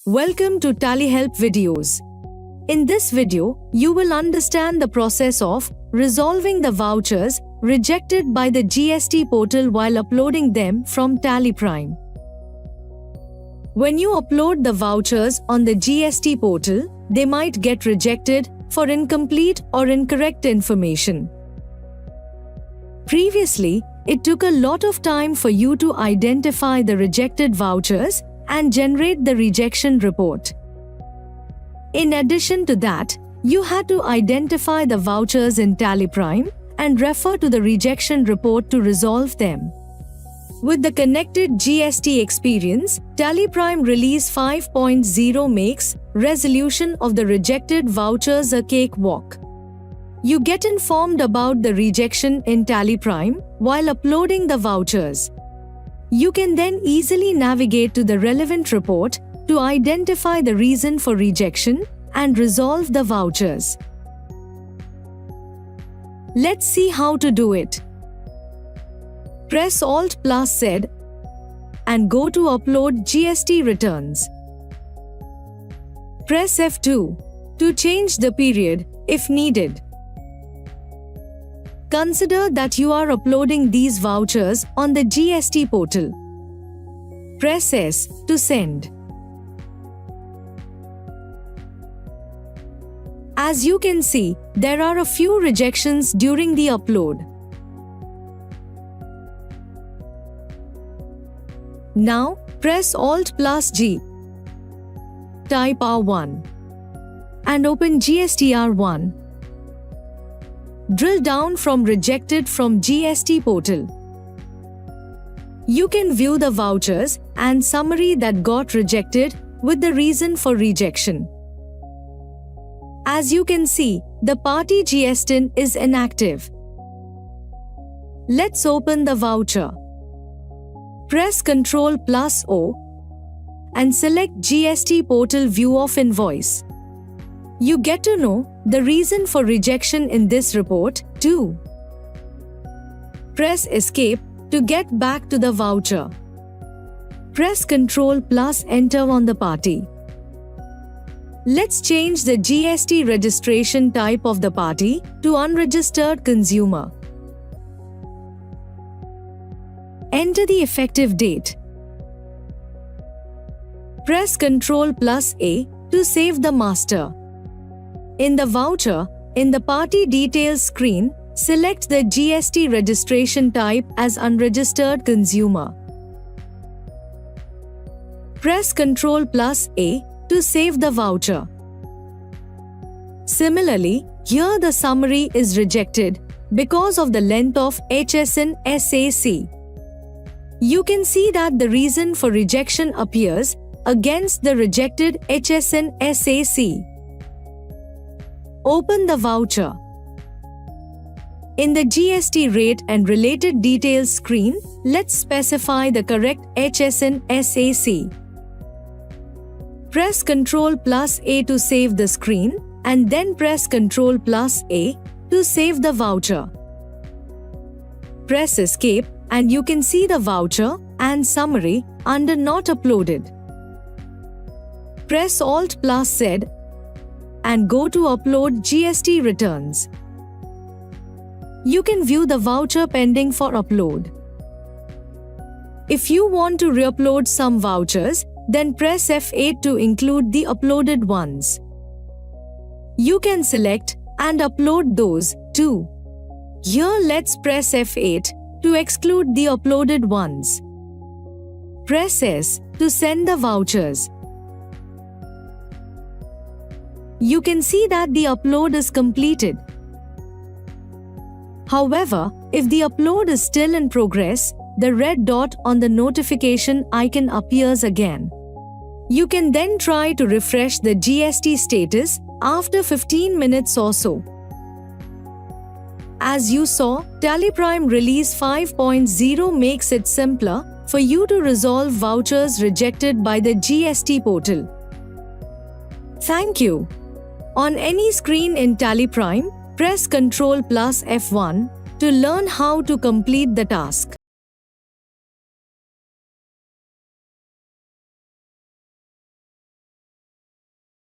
Welcome to TallyHelp videos. In this video, you will understand the process of resolving the vouchers rejected by the GST portal while uploading them from Tally Prime. When you upload the vouchers on the GST portal, they might get rejected for incomplete or incorrect information. Previously, it took a lot of time for you to identify the rejected vouchers and generate the rejection report. In addition to that, you had to identify the vouchers in Tally Prime and refer to the rejection report to resolve them. With the connected GST experience, Tally Prime Release 5.0 makes resolution of the rejected vouchers a cakewalk. You get informed about the rejection in Tally Prime while uploading the vouchers. You can then easily navigate to the relevant report to identify the reason for rejection and resolve the vouchers. Let's see how to do it. Press Alt+Z and go to Upload GST Returns. Press F2 to change the period if needed. Consider that you are uploading these vouchers on the GST portal. Press S to send. As you can see, there are a few rejections during the upload. Now, press Alt+G. Type R1 and open GSTR1. Drill down from Rejected from GST portal. You can view the vouchers and summary that got rejected with the reason for rejection. As you can see, the party GSTN is inactive. Let's open the voucher. Press Ctrl+O and select GST portal view of invoice. You get to know the reason for rejection in this report too. Press Escape to get back to the voucher. Press Ctrl+Enter on the party. Let's change the GST registration type of the party to Unregistered Consumer. Enter the effective date. Press Ctrl+A to save the master. In the voucher, in the Party Details screen, select the GST registration type as Unregistered Consumer. Press Ctrl+A to save the voucher. Similarly, here the summary is rejected because of the length of HSN SAC. You can see that the reason for rejection appears against the rejected HSN SAC. Open the voucher. In the GST rate and related details screen, let's specify the correct HSN SAC. Press Ctrl+A to save the screen and then press Ctrl+A to save the voucher. Press Escape and you can see the voucher and summary under Not Uploaded. Press Alt+Z and go to Upload GST Returns. You can view the voucher pending for upload. If you want to re-upload some vouchers, then press F8 to include the uploaded ones. You can select and upload those too. Here let's press F8 to exclude the uploaded ones. Press S to send the vouchers. You can see that the upload is completed. However, if the upload is still in progress, the red dot on the notification icon appears again. You can then try to refresh the GST status after 15 minutes or so. As you saw, Tally Prime Release 5.0 makes it simpler for you to resolve vouchers rejected by the GST portal. Thank you. On any screen in Tally Prime, press Ctrl+F1 to learn how to complete the task.